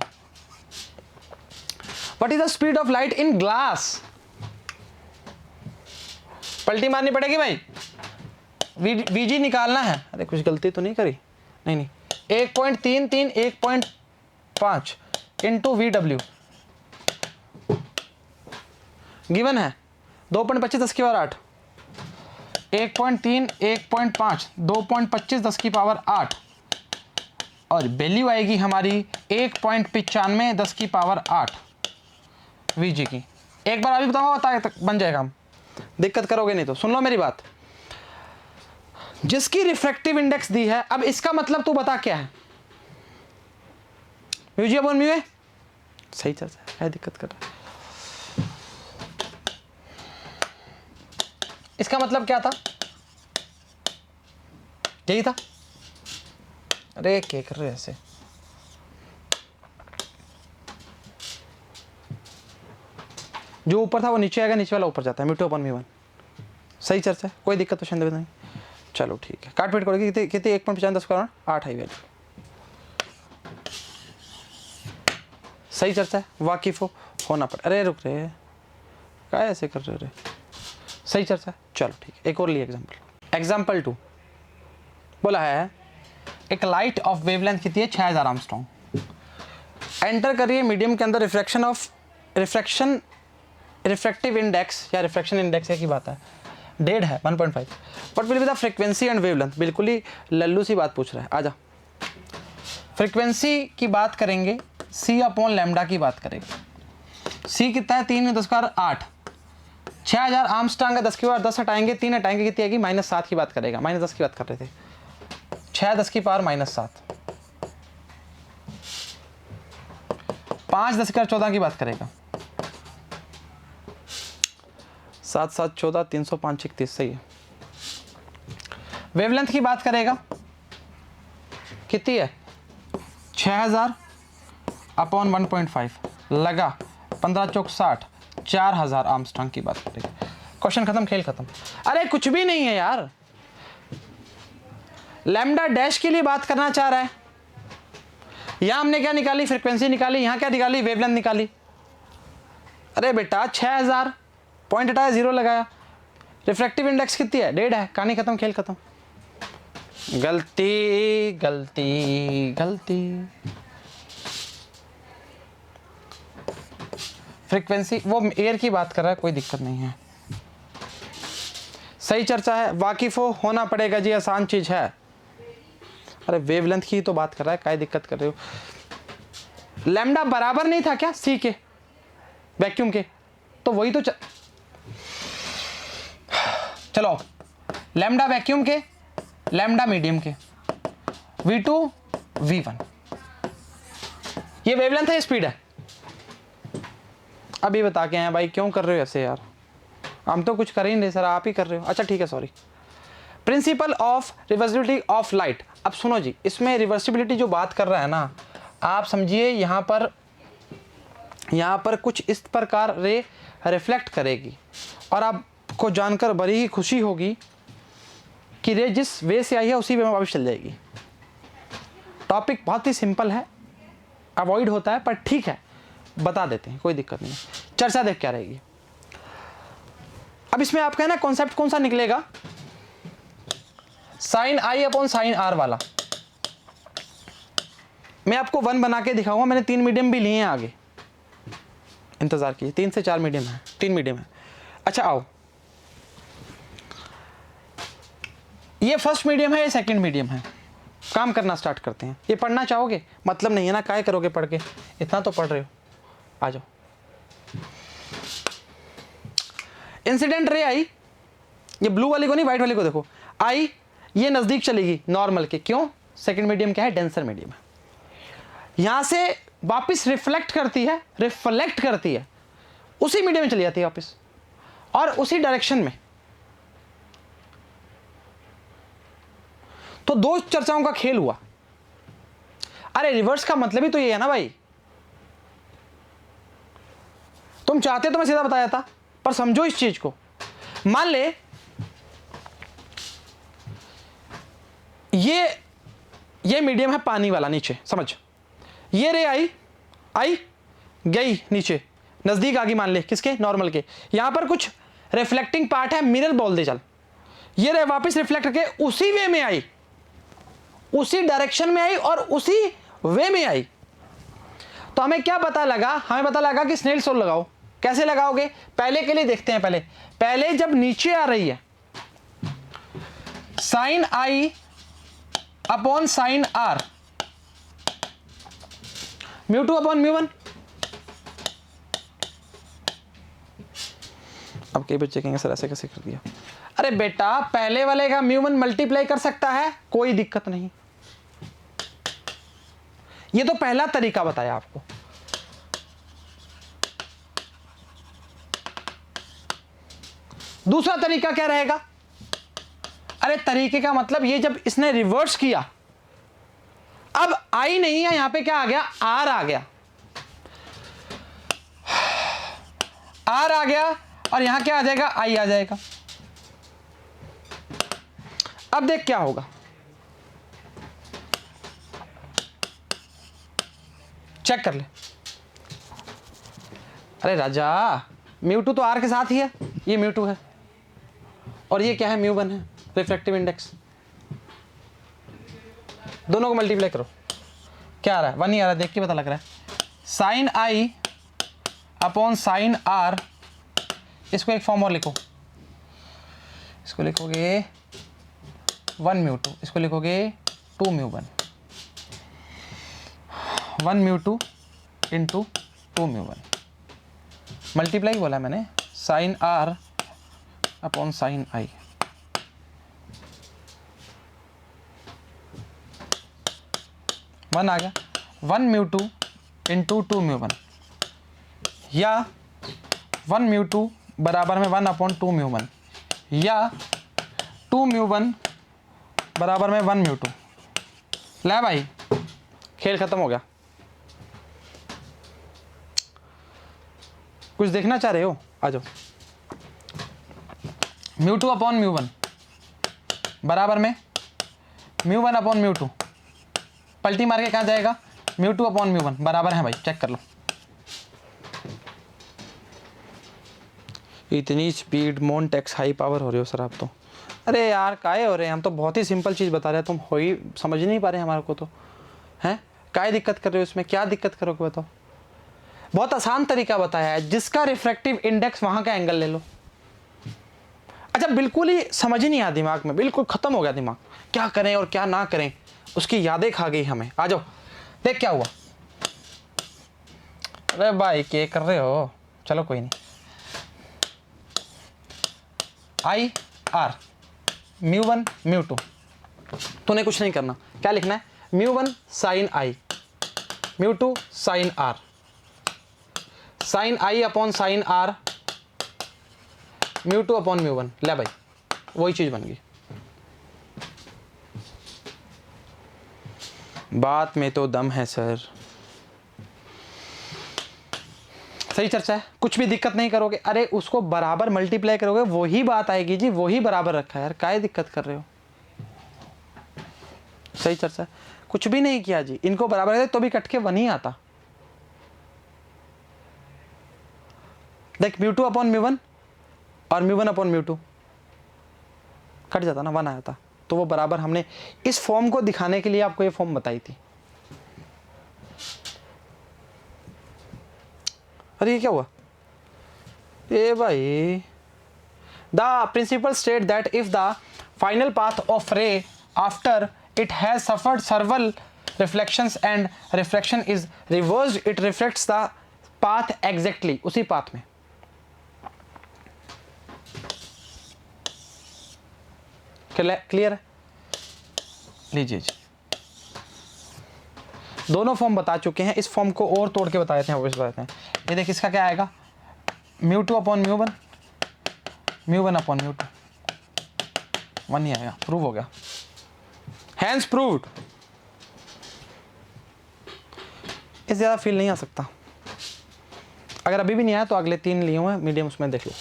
What is the speed of light in glass. पलटी मारनी पड़ेगी भाई, वी जी निकालना है। अरे कुछ गलती तो नहीं करी, नहीं 1.33 1.5 इंटू वी डब्ल्यू गिवन है 2.25 10 की पावर 8, 1.3 1.5 2.25 10 की पावर 8, और वैल्यू आएगी हमारी 1.95 10 की पावर 8 वीजी की। एक बार अभी बताऊंगा, बता तक बन जाएगा, हम दिक्कत करोगे नहीं तो। सुन लो मेरी बात, जिसकी रिफ्रैक्टिव इंडेक्स दी है, अब इसका मतलब तू बता क्या है, म्यू जी अपॉन म्यू है, सही चर्चा है, क्या दिक्कत कर रहा है। इसका मतलब क्या था, यही था। अरे क्या कर रहे ऐसे, जो ऊपर था वो नीचे आएगा, नीचे वाला ऊपर जाता है, mu two upon mu one. सही चर्चा है, कोई दिक्कत तो शायद नहीं। चलो ठीक है, काट पीट करोगे कितनी कितनी 1.95 करोड़ 8 आई वैल्यू। सही चर्चा है, वाकिफ होना पड़े। अरे रुक रहे क्या ऐसे कर रहे हो रे, सही चर्चा है। चलो ठीक है, एक और लिए एग्जाम्पल। एग्जाम्पल 2 बोला है एक लाइट ऑफ वेवलेंथ कितनी है 6000 आर्मस्ट्रॉन्ग, एंटर करिए मीडियम के अंदर, रिफ्रैक्टिव इंडेक्स या रिफ्रैक्शन इंडेक्स की बात है, डेड है 1.5, but will be the frequency and wavelength. बिल्कुल ही लल्लू सी बात पूछ रहा है। आजा, फ्रीक्वेंसी की बात करेंगे, सी अपॉन लैम्डा की बात करेंगे। सी कितना है 3 × 10⁸ 6000 आर्मस्ट्रॉन्ग का 10 की पावर 10 हटाएंगे, 3 हटाएंगे कितनी आएगी -7 की बात करेगा, -10 की बात कर रहे थे, 6 10 की पावर -7, 5 10 की 14 की बात करेगा, 7 7 14 305 31 सही है। वेवलेंथ की बात करेगा कितनी है 6000 अपॉन 1.5 लगा 15 चौक 60, 4000 आर्मस्ट्रॉन्ग की बात करेगा। क्वेश्चन खत्म, खेल खत्म। अरे कुछ भी नहीं है यार, लैम्डा डैश के लिए बात करना चाह रहा है। यहां हमने क्या निकाली, फ्रीक्वेंसी निकाली, यहां क्या निकाली, वेवलेंथ निकाली। अरे बेटा 6000 पॉइंट हटाया, 0 लगाया, रिफ्रैक्टिव इंडेक्स कितनी है, डेढ़ है, कहानी खत्म, खेल खत्म। गलती गलती गलती। फ्रीक्वेंसी वो एयर की बात कर रहा है, कोई दिक्कत नहीं है, सही चर्चा है, वाकिफ होना पड़ेगा जी, आसान चीज है। अरे वेवलेंथ की तो बात कर रहा है, काय दिक्कत कर रहे हो। लैम्डा बराबर नहीं था क्या सी के, वैक्यूम के, तो वही तो चलो लैम्डा वैक्यूम के, लैम्डा मीडियम के, V2 V1, ये वेवलेंथ है, स्पीड है। अभी बता के हैं भाई, क्यों कर रहे हो ऐसे यार, हम तो कुछ कर ही नहीं सर, आप ही कर रहे हो। अच्छा ठीक है, sorry. Principle of reversibility of light. अब सुनो जी, इसमें रिवर्सिबिलिटी जो बात कर रहा है ना, आप समझिए यहाँ पर कुछ इस प्रकार रे रिफ्लेक्ट करेगी, और आपको जानकर बड़ी ही खुशी होगी कि रे जिस वे से आई है उसी वे में वापस चल जाएगी। टॉपिक बहुत ही सिंपल है, अवॉइड होता है, पर ठीक है बता देते हैं, कोई दिक्कत नहीं। चर्चा देख क्या रहेगी। अब इसमें आपका है ना कॉन्सेप्ट कौन सा निकलेगा, sine I upon sine R वाला। मैं आपको 1 बना के दिखाऊंगा, मैंने 3 मीडियम भी लिए हैं आगे, इंतजार कीजिए, 3 से 4 मीडियम है, 3 मीडियम है। अच्छा आओ, ये फर्स्ट मीडियम है, ये सेकंड मीडियम है। काम करना स्टार्ट करते हैं। ये पढ़ना चाहोगे, मतलब नहीं है ना, काय करोगे पढ़ के, इतना तो पढ़ रहे हो। आ जाओ। इंसिडेंट रे आई, ये ब्लू वाली को नहीं, व्हाइट वाली को देखो, आई ये नजदीक चलेगी नॉर्मल के, क्यों, सेकंड मीडियम क्या है, डेंसर मीडियम है। यहां से वापस रिफ्लेक्ट करती है, उसी मीडियम में चली जाती है वापस, और उसी डायरेक्शन में। तो 2 चर्चाओं का खेल हुआ। अरे रिवर्स का मतलब ही तो ये है ना भाई, तुम चाहते तो मैं सीधा बताया था, पर समझो इस चीज को। मान ले ये मीडियम है पानी वाला, नीचे समझ, ये रे आई गई नीचे, नजदीक आ गई, मान ले किसके, नॉर्मल के। यहां पर कुछ रिफ्लेक्टिंग पार्ट है, मिरर बोल दे चल, ये रे वापस रिफ्लेक्ट करके उसी वे में आई, उसी डायरेक्शन में आई और उसी वे में आई। तो हमें क्या पता लगा, हमें पता लगा कि स्नेल सोल लगाओ। कैसे लगाओगे, पहले के लिए देखते हैं। पहले जब नीचे आ रही है, sine I upon sine R, mu two upon mu one. अब कई बच्चे कहेंगे सर ऐसे कैसे कर दिया। अरे बेटा पहले वाले का म्यू वन मल्टीप्लाई कर सकता है, कोई दिक्कत नहीं। ये तो पहला तरीका बताया आपको। दूसरा तरीका क्या रहेगा, अरे तरीके का मतलब ये, जब इसने रिवर्स किया, अब आई नहीं है, यहां पे क्या आ गया, आर आ गया, आर आ गया, और यहां क्या आ जाएगा, आई आ जाएगा। अब देख क्या होगा, चेक कर ले। अरे राजा, म्यू2 तो आर के साथ ही है, ये म्यू2 है, और ये क्या है, म्यू1 है, रिफ्रैक्टिव इंडेक्स। दोनों को मल्टीप्लाई करो, क्या आ रहा है, 1 ही आ रहा है, देख के पता लग रहा है। Sine I upon sine R, इसको एक फॉर्म और लिखो, इसको लिखोगे 1 म्यू2, इसको लिखोगे 2 म्यू1, 1 म्यू2 इंटू 2 म्यू1, मल्टीप्लाई बोला मैंने, sine R upon sine I. One आ गया, 1 म्यू2 इंटू 2 म्यू1, या 1 म्यू2 बराबर में 1 अपॉन 2 म्यू1, या 2 म्यू1 बराबर में 1 म्यू2। ले भाई, खेल खत्म हो गया। कुछ देखना चाह रहे हो, आ जाओ। म्यू2 अपॉन म्यू1 बराबर में म्यू1 अपॉन म्यू2, पलटी मार के कहाँ जाएगा, म्यू2 अपॉन म्यू1 बराबर है भाई, चेक कर लो। इतनी स्पीड, मोनटेक्स हाई पावर हो रही हो सर आप तो। अरे यार काहे हो रहे हैं, हम तो बहुत ही सिंपल चीज़ बता रहे हैं, तुम हो ही समझ नहीं पा रहे हमारे को तो, हैं काहे दिक्कत कर रहे हो इसमें, क्या दिक्कत करोगे बताओ। बहुत आसान तरीका बताया है, जिसका रिफ्रैक्टिव इंडेक्स वहाँ का एंगल ले लो। अच्छा बिल्कुल ही समझ ही नहीं आया दिमाग में, बिल्कुल ख़त्म हो गया दिमाग, क्या करें और क्या ना करें, उसकी यादें खा गई हमें। आ जाओ, देख क्या हुआ। अरे भाई क्या कर रहे हो, चलो कोई नहीं। आई आर, म्यू1 म्यू2, तूने कुछ नहीं करना, क्या लिखना है, mu one sine I, mu two sine R, sine I upon sine R, mu two upon mu one. ले भाई, वही चीज बन गई। बात में तो दम है सर, सही चर्चा है, कुछ भी दिक्कत नहीं करोगे। अरे उसको बराबर मल्टीप्लाई करोगे, वही बात आएगी जी, वही बराबर रखा है यार, काहे दिक्कत कर रहे हो। सही चर्चा है, कुछ भी नहीं किया जी, इनको बराबर है तो भी कट के 1 ही आता। देख म्यू2 अपॉन म्यू1 और म्यू1 अपॉन म्यू2 कट जाता ना, 1 आया था, तो वो बराबर हमने इस फॉर्म को दिखाने के लिए आपको ये फॉर्म बताई थी। अरे ये क्या हुआ, ए भाई, the principle state that if the final path of ray after it has suffered several reflections and refraction is reversed, it reflects the path exactly, उसी पाथ में। क्लियर है, लीजिए जी, दोनों फॉर्म बता चुके हैं, इस फॉर्म को और तोड़ के बता देते हैं, वो बताते हैं। ये देख, इसका क्या आएगा, म्यू2 अपॉन म्यू1, म्यू1 अपॉन म्यू2, 1 ही आएगा, प्रूव हो गया, हैंस प्रूव्ड। इससे ज़्यादा फील नहीं आ सकता। अगर अभी भी नहीं आया तो अगले 3 लिए हुए मीडियम, उसमें देख लो।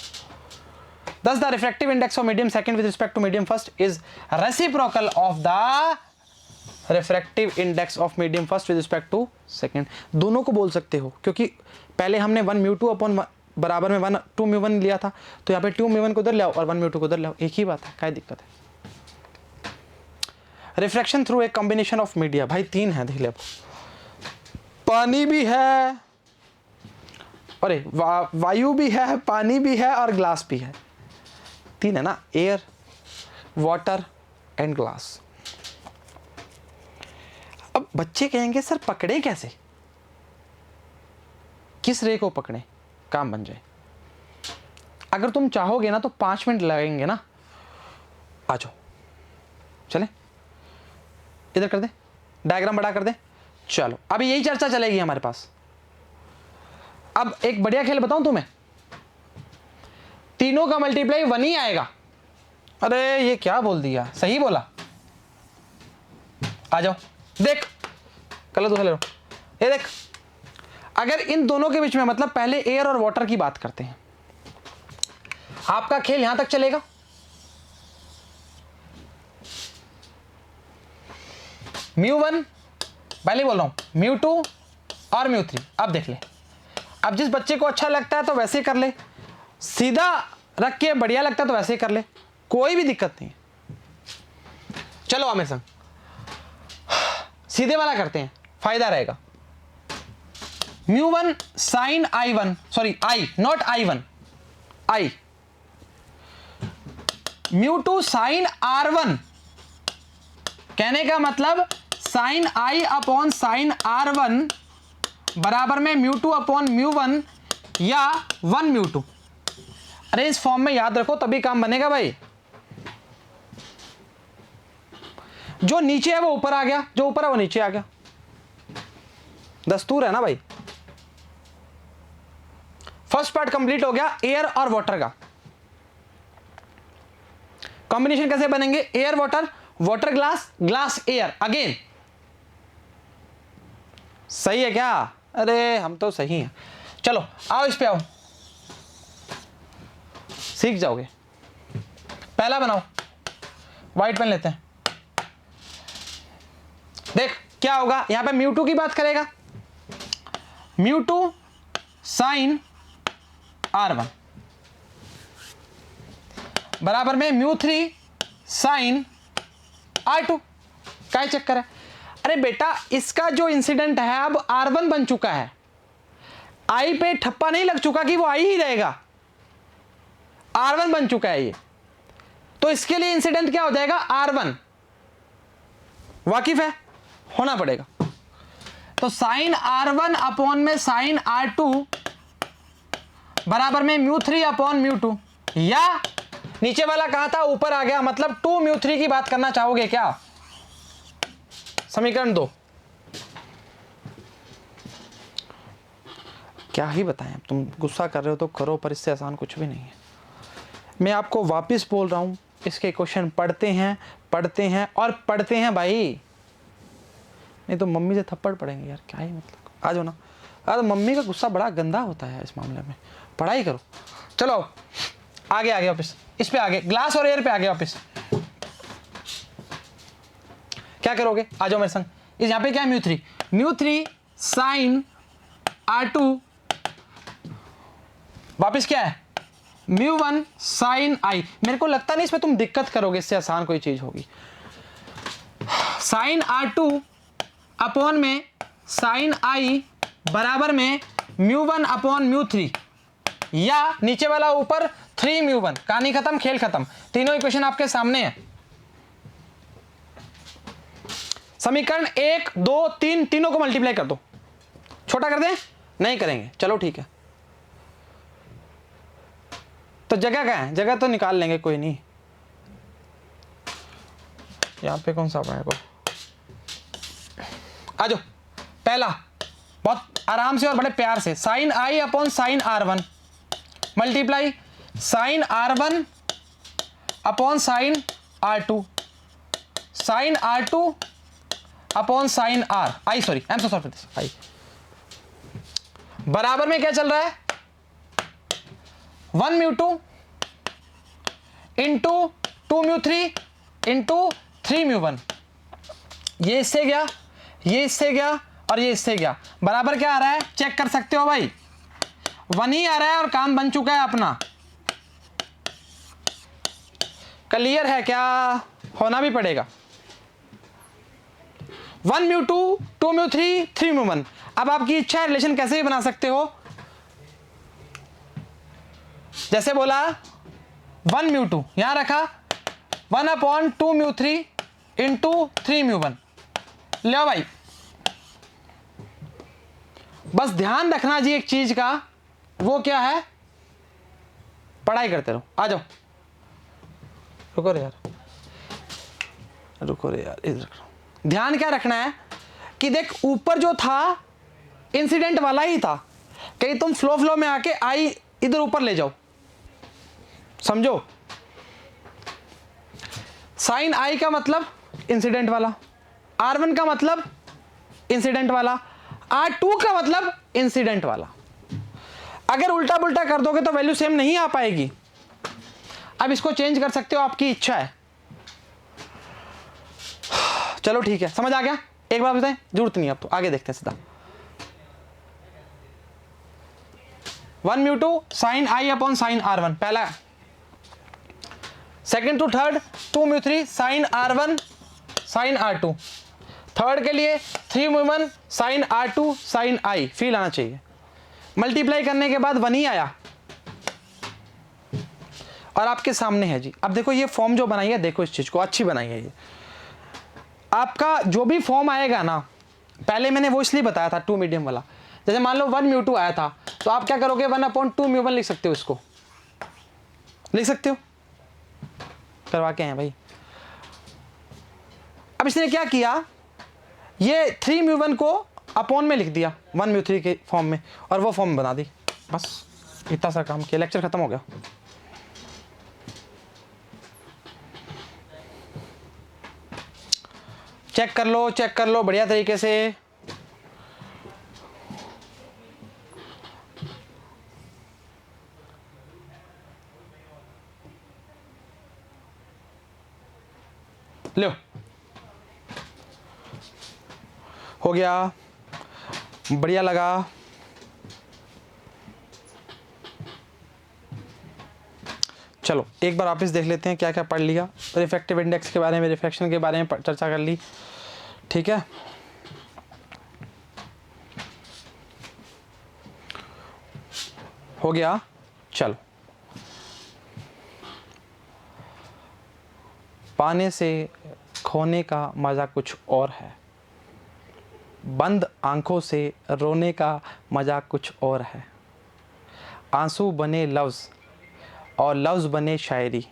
Thus the refractive index of medium second with respect to medium first is reciprocal of the refractive index of medium first with respect to second। दोनों को बोल सकते हो, क्योंकि पहले हमने 1 म्यू2 अपॉन बराबर में 1 2 म्यू1 लिया था, तो यहाँ पे 2 म्यू1 को उधर ले आओ और 1 म्यू2 को उधर ले आओ, एक ही बात है, क्या दिक्कत है। रिफ्रैक्शन थ्रू एक कॉम्बिनेशन ऑफ मीडिया, भाई 3 है, देख ले, पानी भी है, अरे वायु भी है, पानी भी है और ग्लास भी है, 3 है ना, एयर, वाटर एंड ग्लास। अब बच्चे कहेंगे सर पकड़े कैसे, किस रे को पकड़े, काम बन जाए। अगर तुम चाहोगे ना तो 5 मिनट लगेंगे ना, आ जाओ, चले इधर कर दे, डायग्राम बड़ा कर दे, चलो अभी यही चर्चा चलेगी हमारे पास। अब एक बढ़िया खेल बताऊं तुम्हें, तीनों का मल्टीप्लाई 1 ही आएगा, अरे ये क्या बोल दिया, सही बोला। आ जाओ देख, कल दूसरा ले लो। ये देख, अगर इन दोनों के बीच में, मतलब पहले एयर और वाटर की बात करते हैं, आपका खेल यहां तक चलेगा। μ1 पहले बोल रहा हूं, μ2 और μ3। अब देख ले, अब जिस बच्चे को अच्छा लगता है तो वैसे कर ले, सीधा रख के बढ़िया लगता है तो वैसे कर ले, कोई भी दिक्कत नहीं। चलो मेरे संग सीधे वाला करते हैं, फायदा रहेगा। μ1 sin I1, sorry I not I1, I, μ2 sin R1, कहने का मतलब sin I upon sin R1 बराबर में μ2 अपॉन μ1 या 1 μ2। अरे इस फॉर्म में याद रखो तभी काम बनेगा भाई। जो नीचे है वो ऊपर आ गया, जो ऊपर है वो नीचे आ गया, दस्तूर है ना भाई। फर्स्ट पार्ट कंप्लीट हो गया एयर और वाटर का। कॉम्बिनेशन कैसे बनेंगे, air water, water glass, glass air again. सही है क्या? अरे हम तो सही हैं। चलो आओ इस पे आओ, सीख जाओगे। पहला बनाओ, व्हाइट पेन लेते हैं। देख क्या होगा, यहां पे μ2 की बात करेगा, μ2 sin R1 बराबर में μ3 sin R2। क्या चक्कर है? अरे बेटा इसका जो इंसिडेंट है अब R1 बन चुका है, I पे ठप्पा नहीं लग चुका कि वो I ही रहेगा, R1 बन चुका है ये, तो इसके लिए इंसिडेंट क्या हो जाएगा, R1। वाकिफ है, होना पड़ेगा। तो साइन R1 अपॉन में साइन R2 बराबर में μ3 अपॉन μ2, या नीचे वाला कहा था ऊपर आ गया, मतलब 2 μ3 की बात करना चाहोगे क्या? समीकरण 2। क्या ही बताएं, तुम गुस्सा कर रहे हो तो करो, पर इससे आसान कुछ भी नहीं है। मैं आपको वापस बोल रहा हूं, इसके क्वेश्चन पढ़ते हैं और पढ़ते हैं भाई, नहीं तो मम्मी से थप्पड़ पड़ेंगे यार, क्या ही मतलब। आ जाओ ना, अरे मम्मी का गुस्सा बड़ा गंदा होता है इस मामले में, पढ़ाई करो। चलो आगे वापस, इस पे आगे, ग्लास और एयर पे आगे वापस। क्या करोगे, आ जाओ मेरे संग। इस यहाँ पे क्या है, μ3 साइन R2 वापस क्या है, μ1 साइन I। मेरे को लगता नहीं इसमें तुम दिक्कत करोगे, इससे आसान कोई चीज होगी। साइन R2 अपॉन में साइन I बराबर में μ1 अपॉन μ3, या नीचे वाला ऊपर 3 μ1। कहानी खत्म, खेल खत्म, तीनों इक्वेशन आपके सामने है। समीकरण 1 2 3 तीनों को मल्टीप्लाई कर दो। छोटा कर दें, नहीं करेंगे, चलो ठीक है। तो जगह क्या है, जगह तो निकाल लेंगे, कोई नहीं। यहां पे कौन सा अपने को, आ जाओ। पहला बहुत आराम से और बड़े प्यार से, sine I upon sine R1 multiply sine R1 upon sine R2, sine R2 upon sine R I, sorry I am so sorry I, बराबर में क्या चल रहा है, 1 μ2 इंटू 2 μ3 इंटू 3 μ1। ये इससे गया, ये इससे गया और ये इससे गया, बराबर क्या आ रहा है, चेक कर सकते हो भाई, 1 ही आ रहा है और काम बन चुका है अपना। क्लियर है क्या? होना भी पड़ेगा। 1 μ2 2 μ3 3 μ1। अब आपकी इच्छा है, रिलेशन कैसे भी बना सकते हो, जैसे बोला 1 μ2 यहां रखा, 1 अपॉन 2 μ3 इंटू 3 μ1। लो भाई, बस ध्यान रखना जी एक चीज का, वो क्या है, पढ़ाई करते रहो। आ जाओ, रुको रे यार, इधर ध्यान क्या रखना है कि देख ऊपर जो था इंसिडेंट वाला ही था, कहीं तुम फ्लो में आके I इधर ऊपर ले जाओ, समझो। साइन आई का मतलब इंसिडेंट वाला, R1 का मतलब इंसिडेंट वाला, R2 का मतलब इंसिडेंट वाला। अगर उल्टा पुल्टा कर दोगे तो वैल्यू सेम नहीं आ पाएगी। अब इसको चेंज कर सकते हो, आपकी इच्छा है। चलो ठीक है, समझ आ गया? एक बार बताएं, जरूरत नहीं अब तो आगे देखते हैं सीधा। 1 mu 2 sine I upon sine R1 पहला। Second to third 2 mu 3 sine R1 sine R2। थर्ड के लिए 3 mu 1 sine R2 sine I। Feel आना चाहिए। मल्टीप्लाई करने के बाद 1 ही आया और आपके सामने है जी। अब देखो ये फॉर्म जो बनाई है, देखो इस चीज को अच्छी बनाई है। ये आपका जो भी फॉर्म आएगा ना, पहले मैंने वो इसलिए बताया था 2 मीडियम वाला। जैसे मान लो 1 म्यू 2 आया था, तो आप क्या करोगे, 1/2 म्यू 1 लिख सकते हो। इसको लिख सकते हो, करवा के हैं भाई। अब इसने क्या किया, ये 3 म्यू 1 को अपॉन में लिख दिया 1 म्यू 3 के फॉर्म में, और वो फॉर्म बना दी। बस इतना सा काम किया, लेक्चर खत्म हो गया। चेक कर लो बढ़िया तरीके से। लो, हो गया, बढ़िया लगा। चलो एक बार वापस देख लेते हैं क्या क्या पढ़ लिया। रिफ्रैक्टिव इंडेक्स के बारे में, रिफ्रैक्शन के बारे में चर्चा कर ली, ठीक है। हो गया, चलो। पाने से खोने का मज़ा कुछ और है, बंद आंखों से रोने का मज़ा कुछ और है। आंसू बने लफ्ज़ और लफ्ज़ बने शायरी,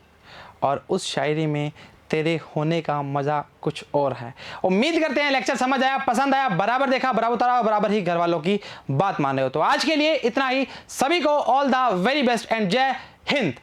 और उस शायरी में तेरे होने का मज़ा कुछ और है। उम्मीद करते हैं लेक्चर समझ आया, पसंद आया, बराबर देखा, बराबर उतारा, बराबर ही घर वालों की बात मान रहे हो। तो आज के लिए इतना ही। सभी को all the very best and जय हिंद।